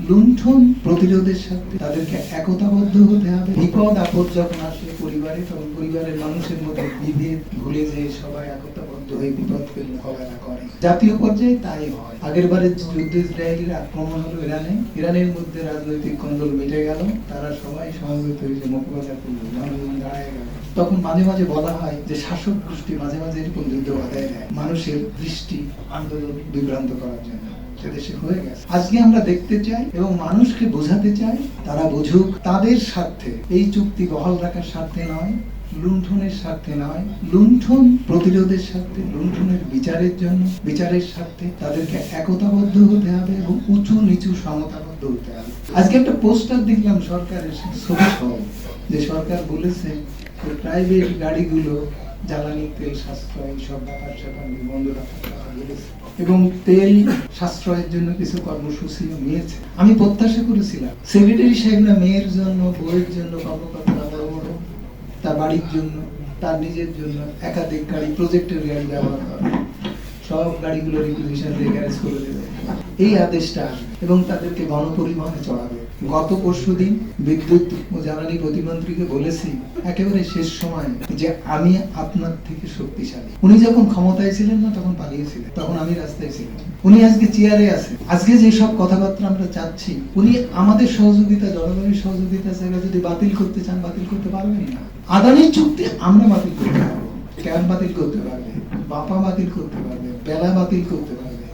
লুণ্ঠন প্রতিরোধের সাথে তাদেরকে একতাবদ্ধ হতে হবে। বিপদ আপদ যখন আসে পরিবারে, তখন পরিবারের মানুষের মধ্যে বিভেদ ভুলে যে সবাই একতাবদ্ধ হয়ে বিপদকে মোকাবেলা করে। জাতীয় পর্যায়ে তাই হয়। আগের বারের যুদ্ধে ইসরায়েলের আক্রমণ হলো ইরানের মধ্যে রাজনৈতিক কন্দল মিটে গেল, তারা সবাই সমবেত হয়েছে মোকাবেলা করলো, জনগণ দাঁড়ায় গেল। তখন মাঝে মাঝে বলা হয় যে শাসক গোষ্ঠী মাঝে মাঝে এরকম যুদ্ধ বাধায় দেয় মানুষের দৃষ্টি আন্দোলন বিভ্রান্ত করার জন্য। দেশে হয়ে গেছে। আজকে আমরা দেখতে চাই এবং মানুষকে বোঝাতে চাই, তারা বুঝুক তাদের স্বার্থে, এই চুক্তি বহাল রাখার স্বার্থে নয়, লুণ্ঠনের স্বার্থে নয়, লুণ্ঠন প্রতিরোধের স্বার্থে, লুণ্ঠনের বিচারের জন্য, বিচারের স্বার্থে তাদেরকে একতাবদ্ধ হতে হবে এবং উঁচু নিচু সমতাবদ্ধ হতে হবে। আজকে একটা পোস্টার দেখলাম সরকারের ছবি সহ, যে সরকার বলেছে প্রাইভেট গাড়িগুলো জ্বালানি তেল সাশ্রয় সব ব্যাপার বন্ধ রাখার কথা বলেছে এবং তেল সাশ্রয়ের জন্য কিছু কর্মসূচি নিয়েছে। আমি প্রত্যাশা করেছিলাম সেক্রেটারি সাহেবরা মেয়ের জন্য, বইয়ের জন্য, কর্মকর্তা বড় বড়, তার বাড়ির জন্য, তার নিজের জন্য একাধিক গাড়ি, প্রজেক্টের গাড়ি ব্যবহার করে, সব গাড়িগুলো রিকুইজিশন দিয়ে গ্যারেজ করে দেবে, এই আদেশটা আসবে এবং তাদেরকে গণপরিবহনে চড়াবে। গত পরশুদিন বিদ্যুৎ ও জ্বালানি প্রতিমন্ত্রীকে বলেছি একেবারে শেষ সময় যে আমি আপনার থেকে শক্তিশালী। উনি যখন ক্ষমতায় ছিলেন না তখন পালিয়েছিলেন, তখন আমি রাস্তায় ছিলাম। উনি আজকে চেয়ারে আছেন। আজকে যে সব কথাবার্তা আমরা চাচ্ছি, উনি আমাদের সহযোগিতা, জনগণের সহযোগিতা চাইলে যদি বাতিল করতে চান বাতিল করতে পারবেন না। আদানির চুক্তি আমরা বাতিল করতে পারবো, ক্যাম্প বাতিল করতে পারবে, বাপা বাতিল করতে পারবে, বেলা বাতিল করতে পারবে,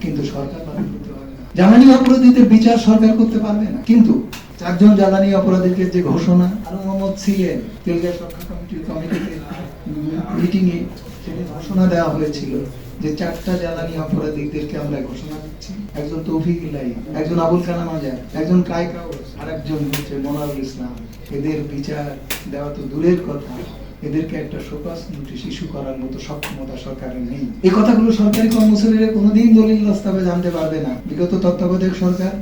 কিন্তু সরকার বাতিল করতে পারবে না। জ্বালানি অপরাধীদের বিচার সরকার করতে পারবে না, কিন্তু 4 জন জ্বালানি অপরাধীকে যে ঘোষণা, আলম মোহাম্মদ ছিলেন তেল গ্যাস রক্ষা কমিটিতে মিটিং এ সেটা ঘোষণা দেওয়া হয়েছিল যে 4টা জ্বালানি অপরাধীদেরকে আমরা ঘোষণা দিচ্ছি। একজন তৌফিক ইলাহি, একজন আবুল কালাম আজাদ, একজন কায়কাউস, আর একজন হচ্ছে মনারুল ইসলাম। এদের বিচার দেওয়া তো দূরের কথা, এদেরকে একটা শোকজ নোটিশ ইস্যু করার মতো সক্ষমতা সরকারের নেই। এই কথাগুলো সরকারি কর্মচারীরা কোনোদিন দলিল দস্তাবেজ জানতে পারবে না। বিগত তত্ত্বাবধায়ক সরকার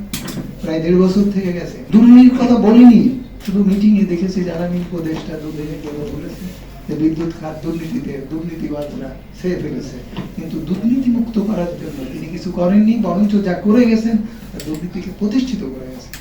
প্রায় 1.5 বছর থেকে গেছে, দুর্নীতির কথা বলিনি, শুধু মিটিং এ দেখেছি জ্বালানি উপদেষ্টা দুদিনে বলেছে যে বিদ্যুৎ খাত দুর্নীতিবাজরা ছেয়ে ফেলেছে, কিন্তু দুর্নীতি মুক্ত করার জন্য তিনি কিছু করেননি, বরঞ্চ যা করে গেছেন দুর্নীতিকে প্রতিষ্ঠিত করে গেছেন।